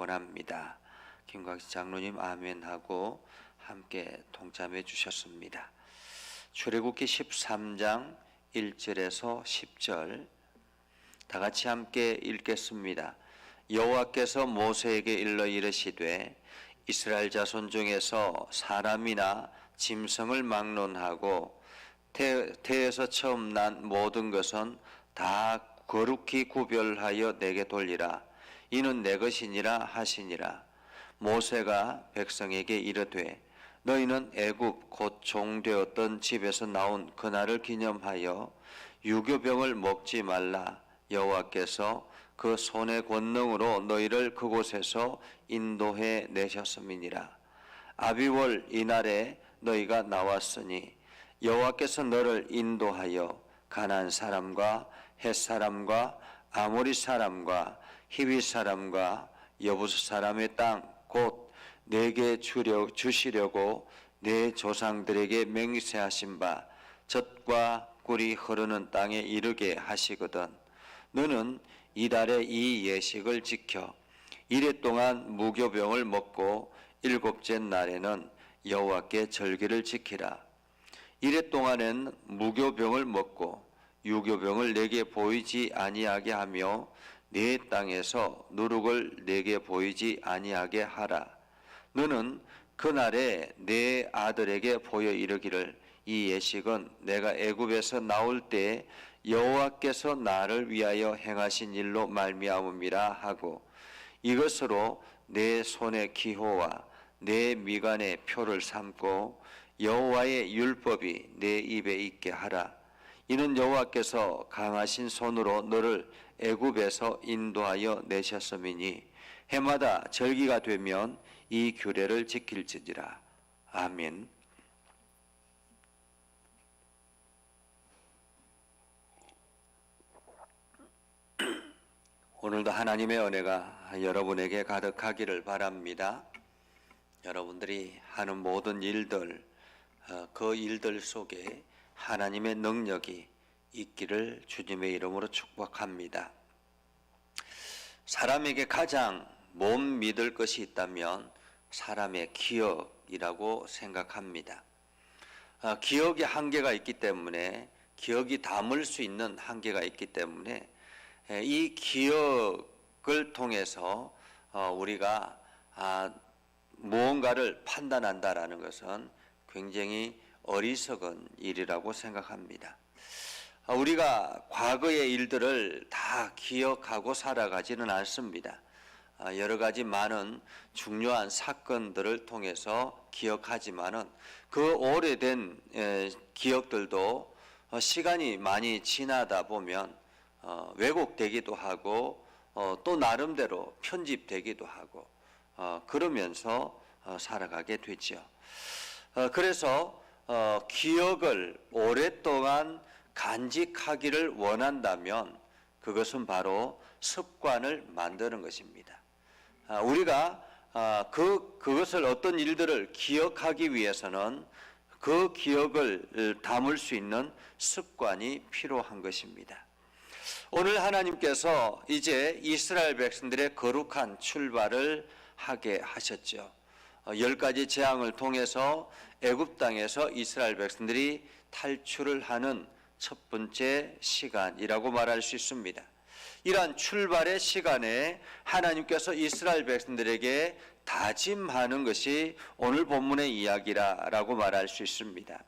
원합니다. 김광식 장로님 아멘하고 함께 동참해 주셨습니다. 출애굽기 13장 1절에서 10절 다 같이 함께 읽겠습니다. 여호와께서 모세에게 일러 이르시되 이스라엘 자손 중에서 사람이나 짐승을 막론하고 태에서 처음 난 모든 것은 다 거룩히 구별하여 내게 돌리라. 이는 내 것이니라 하시니라. 모세가 백성에게 이르되 너희는 애굽 곧 종되었던 집에서 나온 그날을 기념하여 유교병을 먹지 말라. 여호와께서 그 손의 권능으로 너희를 그곳에서 인도해 내셨음이니라. 아비월 이날에 너희가 나왔으니 여호와께서 너를 인도하여 가나안 사람과 헷 사람과 아모리 사람과 히위 사람과 여부스 사람의 땅 곧 내게 주시려고 내 조상들에게 맹세하신 바 젖과 꿀이 흐르는 땅에 이르게 하시거든. 너는 이달에 이 예식을 지켜 이래 동안 무교병을 먹고 일곱째 날에는 여호와께 절기를 지키라. 이래 동안엔 무교병을 먹고 유교병을 내게 보이지 아니하게 하며 네 땅에서 누룩을 내게 보이지 아니하게 하라. 너는 그날에 내 아들에게 보여 이르기를 이 예식은 내가 애굽에서 나올 때 여호와께서 나를 위하여 행하신 일로 말미암음이라 하고 이것으로 내 손의 기호와 내 미간의 표를 삼고 여호와의 율법이 내 입에 있게 하라. 이는 여호와께서 강하신 손으로 너를 애굽에서 인도하여 내셨음이니 해마다 절기가 되면 이 규례를 지킬지니라. 아멘. 오늘도 하나님의 은혜가 여러분에게 가득하기를 바랍니다. 여러분들이 하는 모든 일들, 그 일들 속에 하나님의 능력이 있기를 주님의 이름으로 축복합니다. 사람에게 가장 못 믿을 것이 있다면 사람의 기억이라고 생각합니다. 기억의 한계가 있기 때문에 기억이 담을 수 있는 한계가 있기 때문에 이 기억을 통해서 우리가 무언가를 판단한다라는 것은 굉장히 어리석은 일이라고 생각합니다. 우리가 과거의 일들을 다 기억하고 살아가지는 않습니다. 여러 가지 많은 중요한 사건들을 통해서 기억하지만은 그 오래된 기억들도 시간이 많이 지나다 보면 왜곡되기도 하고 또 나름대로 편집되기도 하고 그러면서 살아가게 되죠. 그래서 기억을 오랫동안 간직하기를 원한다면 그것은 바로 습관을 만드는 것입니다. 우리가 그것을 어떤 일들을 기억하기 위해서는 그 기억을 담을 수 있는 습관이 필요한 것입니다. 오늘 하나님께서 이제 이스라엘 백성들의 거룩한 출발을 하게 하셨죠. 10가지 재앙을 통해서 애굽 땅에서 이스라엘 백성들이 탈출을 하는 첫 번째 시간이라고 말할 수 있습니다. 이러한 출발의 시간에 하나님께서 이스라엘 백성들에게 다짐하는 것이 오늘 본문의 이야기라고 말할 수 있습니다.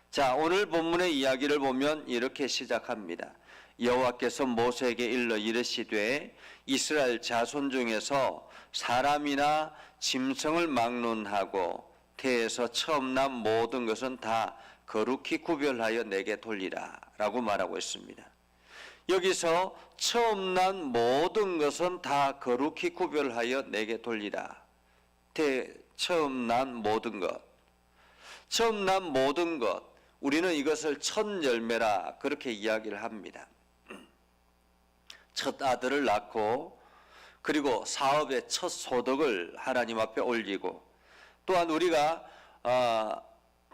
자, 오늘 본문의 이야기를 보면 이렇게 시작합니다. 여호와께서 모세에게 일러 이르시되 이스라엘 자손 중에서 사람이나 짐승을 막론하고 태에서 처음 난 모든 것은 다 거룩히 구별하여 내게 돌리라 라고 말하고 있습니다. 여기서 처음 난 모든 것은 다 거룩히 구별하여 내게 돌리라. 처음 난 모든 것, 처음 난 모든 것, 우리는 이것을 첫 열매라 그렇게 이야기를 합니다. 첫 아들을 낳고 그리고 사업의 첫 소득을 하나님 앞에 올리고 또한 우리가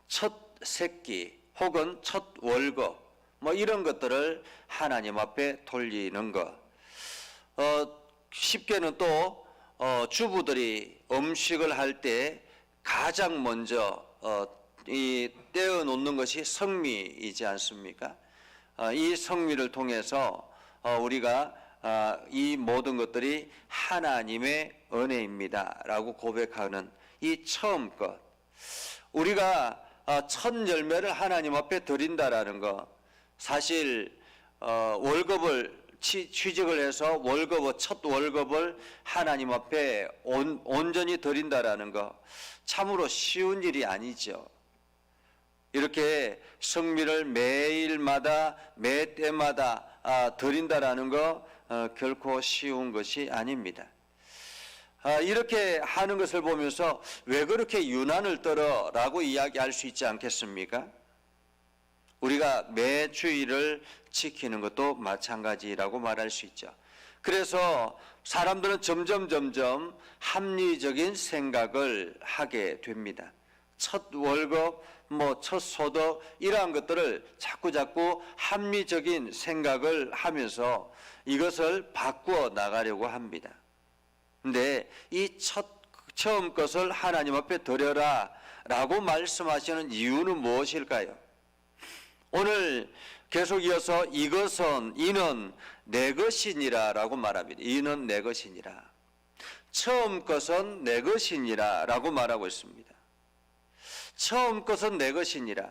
첫 새끼 혹은 첫 월급 이런 것들을 하나님 앞에 돌리는 것. 쉽게는 또 주부들이 음식을 할 때 가장 먼저 이 떼어 놓는 것이 성미이지 않습니까? 이 성미를 통해서 우리가 이 모든 것들이 하나님의 은혜입니다라고 고백하는 이 처음 것, 우리가 첫 열매를 하나님 앞에 드린다라는 것, 사실 월급을 취직을 해서 첫 월급을 하나님 앞에 온전히 드린다라는 것, 참으로 쉬운 일이 아니죠. 이렇게 성미를 매일마다 매 때마다 드린다라는 거 결코 쉬운 것이 아닙니다. 이렇게 하는 것을 보면서 왜 그렇게 유난을 떨어라고 이야기할 수 있지 않겠습니까? 우리가 매 주일을 지키는 것도 마찬가지라고 말할 수 있죠. 그래서 사람들은 점점 합리적인 생각을 하게 됩니다. 첫 월급, 첫 소득 이러한 것들을 자꾸 합리적인 생각을 하면서 이것을 바꾸어 나가려고 합니다. 근데 이 처음 것을 하나님 앞에 드려라 라고 말씀하시는 이유는 무엇일까요? 오늘 계속 이어서 이는 내 것이니라 라고 말합니다. 이는 내 것이니라. 처음 것은 내 것이니라 라고 말하고 있습니다. 처음 것은 내 것이니라.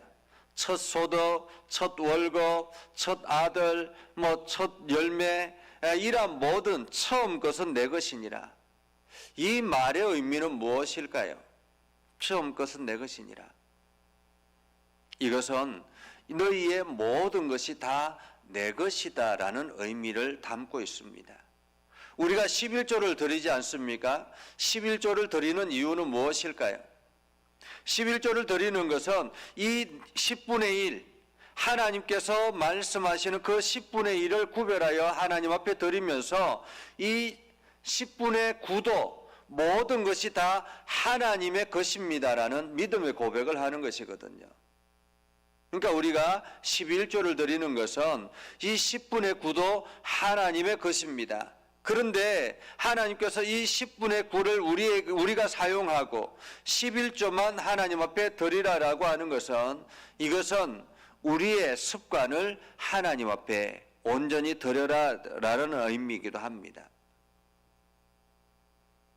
첫 소득, 첫 월급, 첫 아들, 첫 열매, 이러한 모든 처음 것은 내 것이니라. 이 말의 의미는 무엇일까요? 처음 것은 내 것이니라. 이것은 너희의 모든 것이 다 내 것이다라는 의미를 담고 있습니다. 우리가 11조를 드리지 않습니까? 11조를 드리는 이유는 무엇일까요? 11조를 드리는 것은 이 10분의 1, 하나님께서 말씀하시는 그 10분의 1을 구별하여 하나님 앞에 드리면서 이 10분의 9도 모든 것이 다 하나님의 것입니다라는 믿음의 고백을 하는 것이거든요. 그러니까 우리가 11조를 드리는 것은 이 10분의 9도 하나님의 것입니다. 그런데 하나님께서 이 10분의 9를 우리가 사용하고 11조만 하나님 앞에 드리라라고 하는 것은 이것은 우리의 습관을 하나님 앞에 온전히 드려라라는 의미이기도 합니다.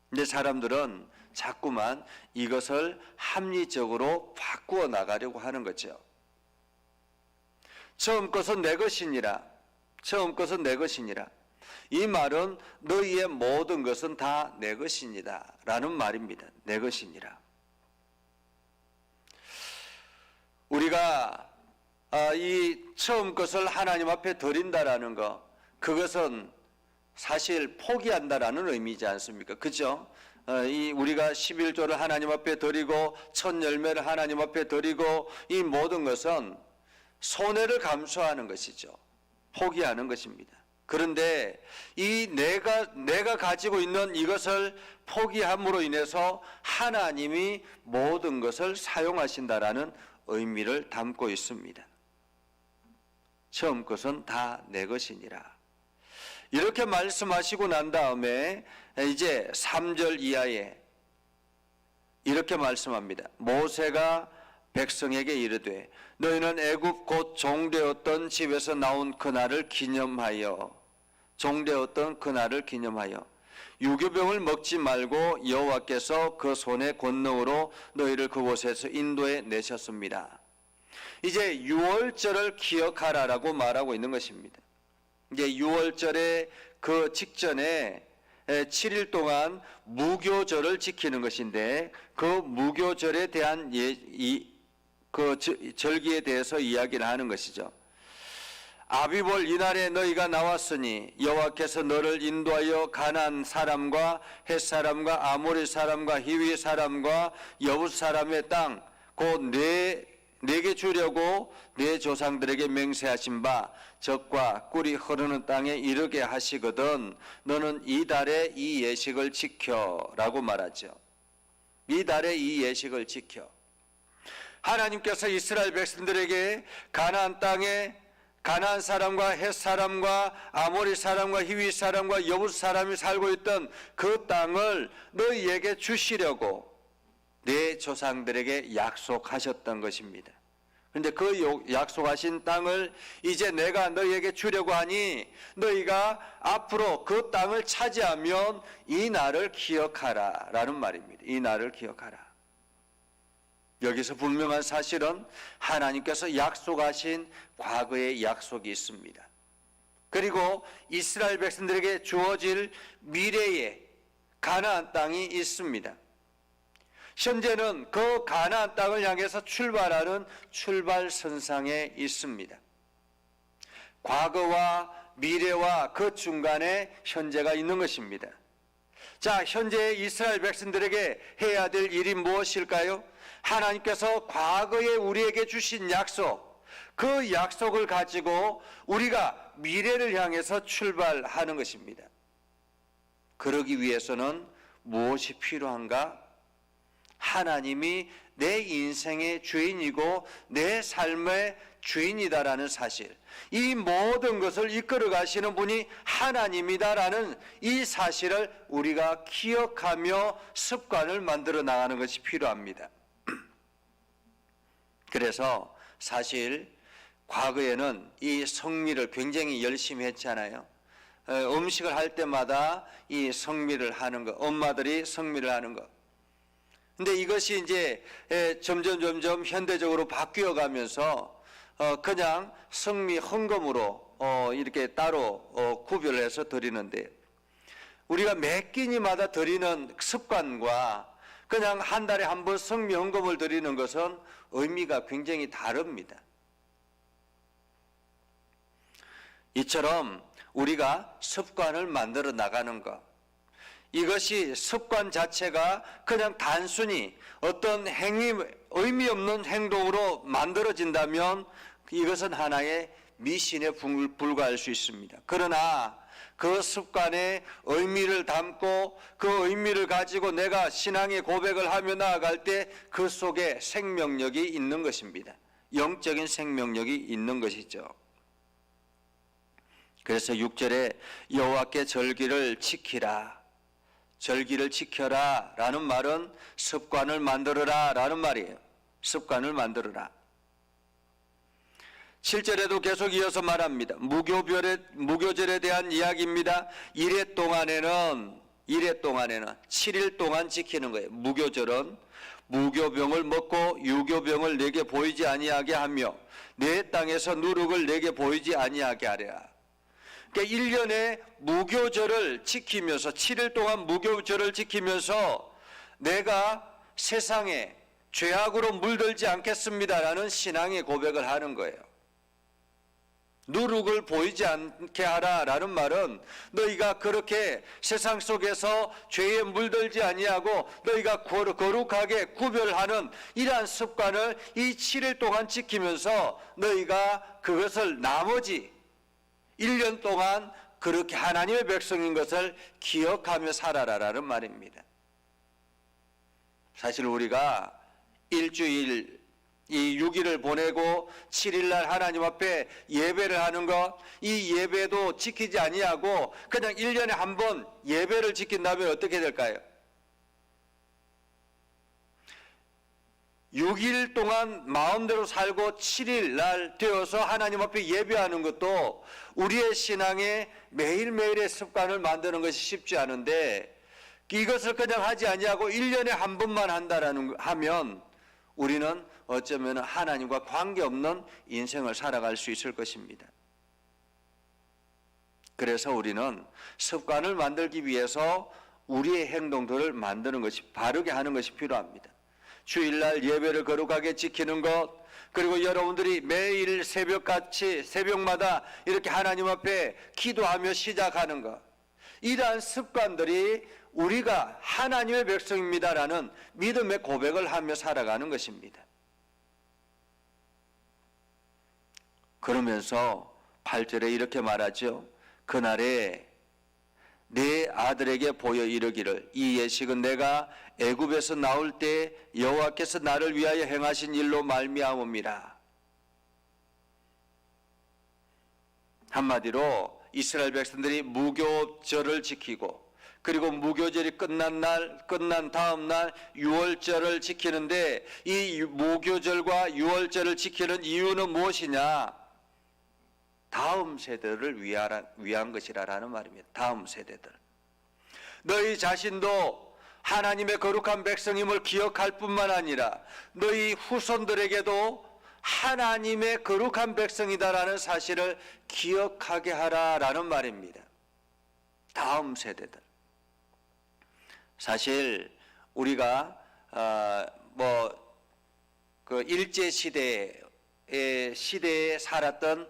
근데 사람들은 자꾸만 이것을 합리적으로 바꾸어 나가려고 하는 거죠. 처음 것은 내 것이니라. 처음 것은 내 것이니라. 이 말은 너희의 모든 것은 다 내 것이니라 라는 말입니다. 내 것이니라. 우리가 이 처음 것을 하나님 앞에 드린다라는 것, 그것은 사실 포기한다라는 의미지 않습니까? 그죠? 우리가 11조를 하나님 앞에 드리고 첫 열매를 하나님 앞에 드리고 이 모든 것은 손해를 감수하는 것이죠. 포기하는 것입니다. 그런데 이 내가 가지고 있는 이것을 포기함으로 인해서 하나님이 모든 것을 사용하신다라는 의미를 담고 있습니다. 처음 것은 다 내 것이니라. 이렇게 말씀하시고 난 다음에 이제 3절 이하에 이렇게 말씀합니다. 모세가 백성에게 이르되 너희는 애굽 곧 종되었던 집에서 나온 그날을 기념하여 유교병을 먹지 말고 여호와께서 그 손의 권능으로 너희를 그곳에서 인도해 내셨습니다. 이제 유월절을 기억하라라고 말하고 있는 것입니다. 이제 유월절의 그 직전에 7일 동안 무교절을 지키는 것인데 그 무교절에 대한 그 절기에 대해서 이야기를 하는 것이죠. 아비볼 이날에 너희가 나왔으니 여호와께서 너를 인도하여 가나안 사람과 헷 사람과 아모리 사람과 히위 사람과 여붓 사람의 땅 곧 내게 주려고 내 조상들에게 맹세하신 바 젖과 꿀이 흐르는 땅에 이르게 하시거든 너는 이 달에 이 예식을 지켜라고 말하죠. 이 달에 이 예식을 지켜. 하나님께서 이스라엘 백성들에게 가나안 땅에 가나안 사람과 헷 사람과 아모리 사람과 히위 사람과 여부스 사람이 살고 있던 그 땅을 너희에게 주시려고 내 조상들에게 약속하셨던 것입니다. 그런데 그 약속하신 땅을 이제 내가 너희에게 주려고 하니 너희가 앞으로 그 땅을 차지하면 이 날을 기억하라 라는 말입니다. 이 날을 기억하라. 여기서 분명한 사실은 하나님께서 약속하신 과거의 약속이 있습니다. 그리고 이스라엘 백성들에게 주어질 미래의 가나안 땅이 있습니다. 현재는 그 가나안 땅을 향해서 출발하는 출발선상에 있습니다. 과거와 미래와 그 중간에 현재가 있는 것입니다. 자, 현재 이스라엘 백성들에게 해야 될 일이 무엇일까요? 하나님께서 과거에 우리에게 주신 약속, 그 약속을 가지고 우리가 미래를 향해서 출발하는 것입니다. 그러기 위해서는 무엇이 필요한가? 하나님이 내 인생의 주인이고 내 삶의 주인이다라는 사실, 이 모든 것을 이끌어 가시는 분이 하나님이다라는 이 사실을 우리가 기억하며 습관을 만들어 나가는 것이 필요합니다. 그래서 사실 과거에는 이 성미를 굉장히 열심히 했잖아요. 음식을 할 때마다 이 성미를 하는 것, 엄마들이 성미를 하는 것. 근데 이것이 이제 점점 현대적으로 바뀌어 가면서 그냥 성미 헌금으로 이렇게 따로 구별해서 드리는데, 우리가 매 끼니마다 드리는 습관과 그냥 한 달에 한 번 성미 헌금을 드리는 것은 의미가 굉장히 다릅니다. 이처럼 우리가 습관을 만들어 나가는 것, 이것이 습관 자체가 그냥 단순히 어떤 의미 없는 행동으로 만들어진다면 이것은 하나의 미신에 불과할 수 있습니다. 그러나 그 습관에 의미를 담고 그 의미를 가지고 내가 신앙의 고백을 하며 나아갈 때 그 속에 생명력이 있는 것입니다. 영적인 생명력이 있는 것이죠. 그래서 6절에 여호와께 절기를 지키라, 절기를 지켜라 라는 말은 습관을 만들어라 라는 말이에요. 습관을 만들어라. 7절에도 계속 이어서 말합니다. 무교절에 대한 이야기입니다. 이래 동안에는 7일 동안 지키는 거예요. 무교절은 무교병을 먹고 유교병을 내게 보이지 아니하게 하며 내 땅에서 누룩을 내게 보이지 아니하게 하랴. 그러니까 1년에 무교절을 지키면서 7일 동안 무교절을 지키면서 내가 세상에 죄악으로 물들지 않겠습니다라는 신앙의 고백을 하는 거예요. 누룩을 보이지 않게 하라라는 말은 너희가 그렇게 세상 속에서 죄에 물들지 아니하고 너희가 거룩하게 구별하는 이러한 습관을 이 7일 동안 지키면서 너희가 그것을 나머지 1년 동안 그렇게 하나님의 백성인 것을 기억하며 살아라라는 말입니다. 사실 우리가 일주일 이 6일을 보내고 7일날 하나님 앞에 예배를 하는 것, 이 예배도 지키지 아니하고 그냥 1년에 한 번 예배를 지킨다면 어떻게 될까요? 6일 동안 마음대로 살고 7일날 되어서 하나님 앞에 예배하는 것도 우리의 신앙에 매일매일의 습관을 만드는 것이 쉽지 않은데, 이것을 그냥 하지 아니하고 1년에 한 번만 하면 우리는 어쩌면 하나님과 관계없는 인생을 살아갈 수 있을 것입니다. 그래서 우리는 습관을 만들기 위해서 우리의 행동들을 만드는 것이, 바르게 하는 것이 필요합니다. 주일날 예배를 거룩하게 지키는 것, 그리고 여러분들이 매일 새벽마다 이렇게 하나님 앞에 기도하며 시작하는 것, 이러한 습관들이 우리가 하나님의 백성입니다라는 믿음의 고백을 하며 살아가는 것입니다. 그러면서 8절에 이렇게 말하죠. 그날에 내 아들에게 보여 이르기를 이 예식은 내가 애굽에서 나올 때 여호와께서 나를 위하여 행하신 일로 말미암음이라. 한마디로 이스라엘 백성들이 무교절을 지키고 그리고 무교절이 끝난 다음 날 유월절을 지키는데 이 무교절과 유월절을 지키는 이유는 무엇이냐? 다음 세대를 위한 것이라는 말입니다. 다음 세대들. 너희 자신도 하나님의 거룩한 백성임을 기억할 뿐만 아니라 너희 후손들에게도 하나님의 거룩한 백성이다라는 사실을 기억하게 하라라는 말입니다. 다음 세대들. 사실 우리가 그 일제 시대에 살았던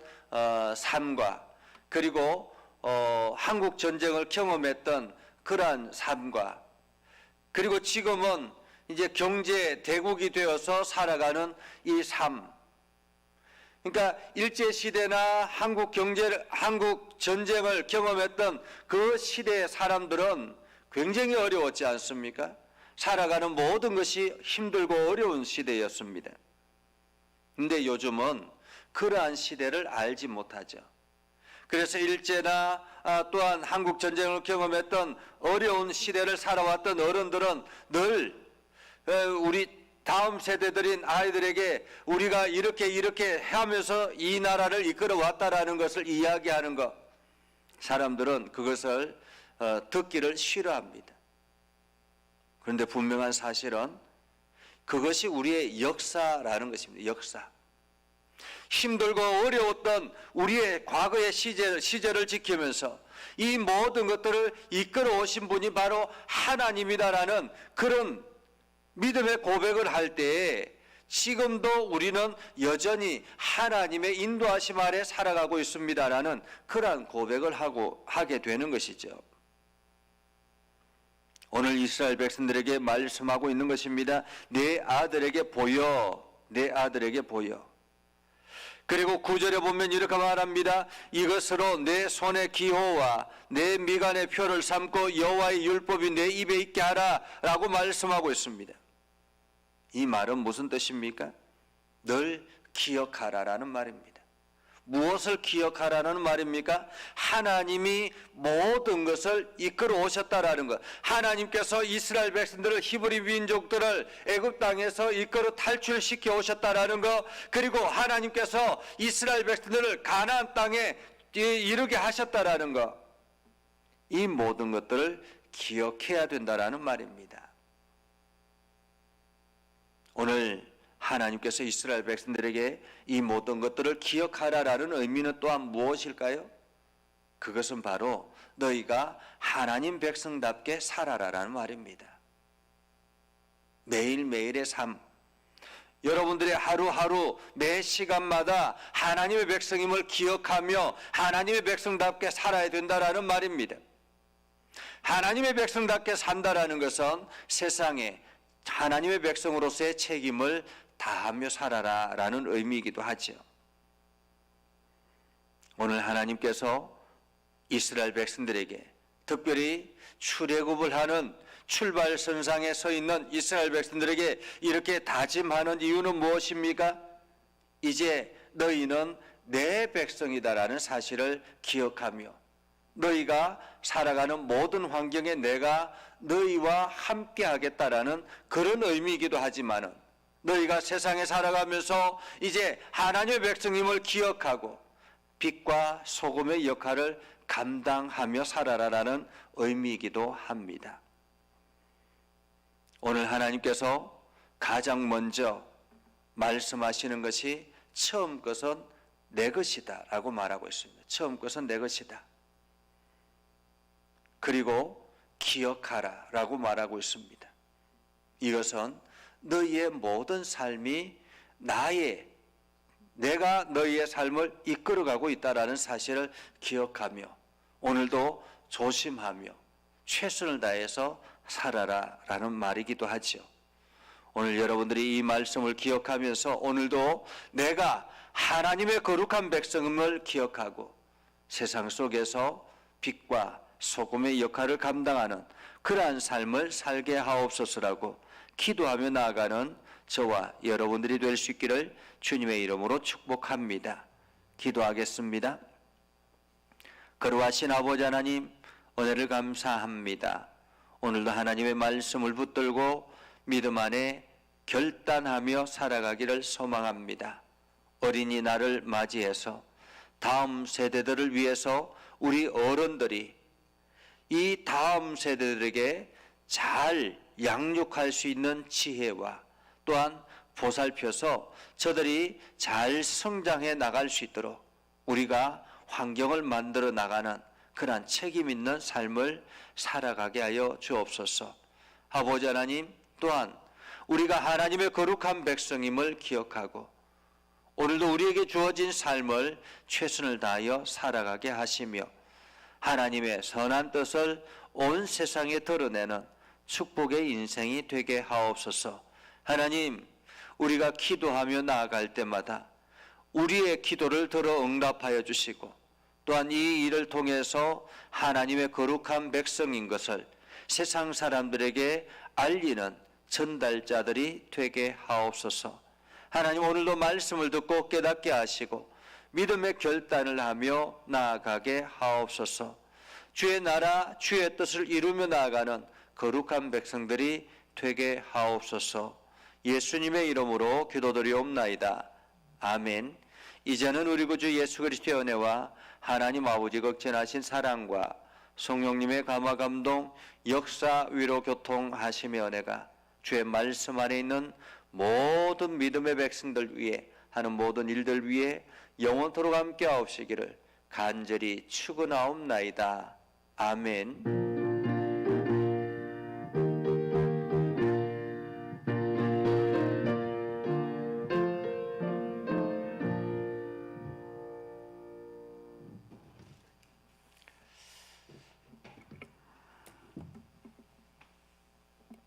삶과 그리고 한국 전쟁을 경험했던 그러한 삶과 그리고 지금은 이제 경제 대국이 되어서 살아가는 이 삶. 그러니까 일제 시대나 한국 전쟁을 경험했던 그 시대의 사람들은 굉장히 어려웠지 않습니까? 살아가는 모든 것이 힘들고 어려운 시대였습니다. 근데 요즘은 그러한 시대를 알지 못하죠. 그래서 일제나 또한 한국 전쟁을 경험했던 어려운 시대를 살아왔던 어른들은 늘 우리 다음 세대들인 아이들에게 우리가 이렇게 하면서 이 나라를 이끌어 왔다라는 것을 이야기하는 것, 사람들은 그것을 듣기를 싫어합니다. 그런데 분명한 사실은 그것이 우리의 역사라는 것입니다. 역사. 힘들고 어려웠던 우리의 과거의 시절을 지키면서 이 모든 것들을 이끌어 오신 분이 바로 하나님이다라는 그런 믿음의 고백을 할 때에 지금도 우리는 여전히 하나님의 인도하심 아래 살아가고 있습니다라는 그러한 고백을 하게 되는 것이죠. 오늘 이스라엘 백성들에게 말씀하고 있는 것입니다. 내 아들에게 보여, 내 아들에게 보여. 그리고 9절에 보면 이렇게 말합니다. 이것으로 내 손의 기호와 내 미간의 표를 삼고 여호와의 율법이 내 입에 있게 하라 라고 말씀하고 있습니다. 이 말은 무슨 뜻입니까? 늘 기억하라라는 말입니다. 무엇을 기억하라는 말입니까? 하나님이 모든 것을 이끌어 오셨다라는 것. 하나님께서 이스라엘 백성들을 히브리 민족들을 애굽 땅에서 이끌어 탈출시켜 오셨다라는 것. 그리고 하나님께서 이스라엘 백성들을 가나안 땅에 이르게 하셨다라는 것. 이 모든 것들을 기억해야 된다라는 말입니다. 오늘 하나님께서 이스라엘 백성들에게 이 모든 것들을 기억하라라는 의미는 또한 무엇일까요? 그것은 바로 너희가 하나님 백성답게 살아라라는 말입니다. 매일매일의 삶, 여러분들의 하루하루 매 시간마다 하나님의 백성임을 기억하며 하나님의 백성답게 살아야 된다라는 말입니다. 하나님의 백성답게 산다라는 것은 세상에 하나님의 백성으로서의 책임을 다하며 살아라라는 의미이기도 하죠. 오늘 하나님께서 이스라엘 백성들에게 특별히 출애굽을 하는 출발선상에 서 있는 이스라엘 백성들에게 이렇게 다짐하는 이유는 무엇입니까? 이제 너희는 내 백성이다라는 사실을 기억하며 너희가 살아가는 모든 환경에 내가 너희와 함께 하겠다라는 그런 의미이기도 하지만은 너희가 세상에 살아가면서 이제 하나님의 백성임을 기억하고 빛과 소금의 역할을 감당하며 살아라라는 의미이기도 합니다. 오늘 하나님께서 가장 먼저 말씀하시는 것이 처음 것은 내 것이다 라고 말하고 있습니다. 처음 것은 내 것이다. 그리고 기억하라 라고 말하고 있습니다. 이것은 너희의 모든 삶이 내가 너희의 삶을 이끌어가고 있다라는 사실을 기억하며 오늘도 조심하며 최선을 다해서 살아라라는 말이기도 하죠. 오늘 여러분들이 이 말씀을 기억하면서 오늘도 내가 하나님의 거룩한 백성임을 기억하고 세상 속에서 빛과 소금의 역할을 감당하는 그러한 삶을 살게 하옵소서라고 기도하며 나아가는 저와 여러분들이 될 수 있기를 주님의 이름으로 축복합니다. 기도하겠습니다. 거룩하신 아버지 하나님, 은혜를 감사합니다. 오늘도 하나님의 말씀을 붙들고 믿음 안에 결단하며 살아가기를 소망합니다. 어린이날을 맞이해서 다음 세대들을 위해서 우리 어른들이 이 다음 세대들에게 잘 양육할 수 있는 지혜와 또한 보살펴서 저들이 잘 성장해 나갈 수 있도록 우리가 환경을 만들어 나가는 그러한 책임 있는 삶을 살아가게 하여 주옵소서. 아버지 하나님, 또한 우리가 하나님의 거룩한 백성임을 기억하고 오늘도 우리에게 주어진 삶을 최선을 다하여 살아가게 하시며 하나님의 선한 뜻을 온 세상에 드러내는 축복의 인생이 되게 하옵소서. 하나님, 우리가 기도하며 나아갈 때마다 우리의 기도를 들어 응답하여 주시고 또한 이 일을 통해서 하나님의 거룩한 백성인 것을 세상 사람들에게 알리는 전달자들이 되게 하옵소서. 하나님, 오늘도 말씀을 듣고 깨닫게 하시고 믿음의 결단을 하며 나아가게 하옵소서. 주의 나라, 주의 뜻을 이루며 나아가는 거룩한 백성들이 되게 하옵소서. 예수님의 이름으로 기도드리옵나이다. 아멘. 이제는 우리 구주 예수 그리스도의 은혜와 하나님 아버지 극진하신 사랑과 성령님의 감화 감동 역사 위로 교통하심의 은혜가 주의 말씀 안에 있는 모든 믿음의 백성들 위해 하는 모든 일들 위해 영원토록 함께 하옵시기를 간절히 축원하옵나이다. 아멘.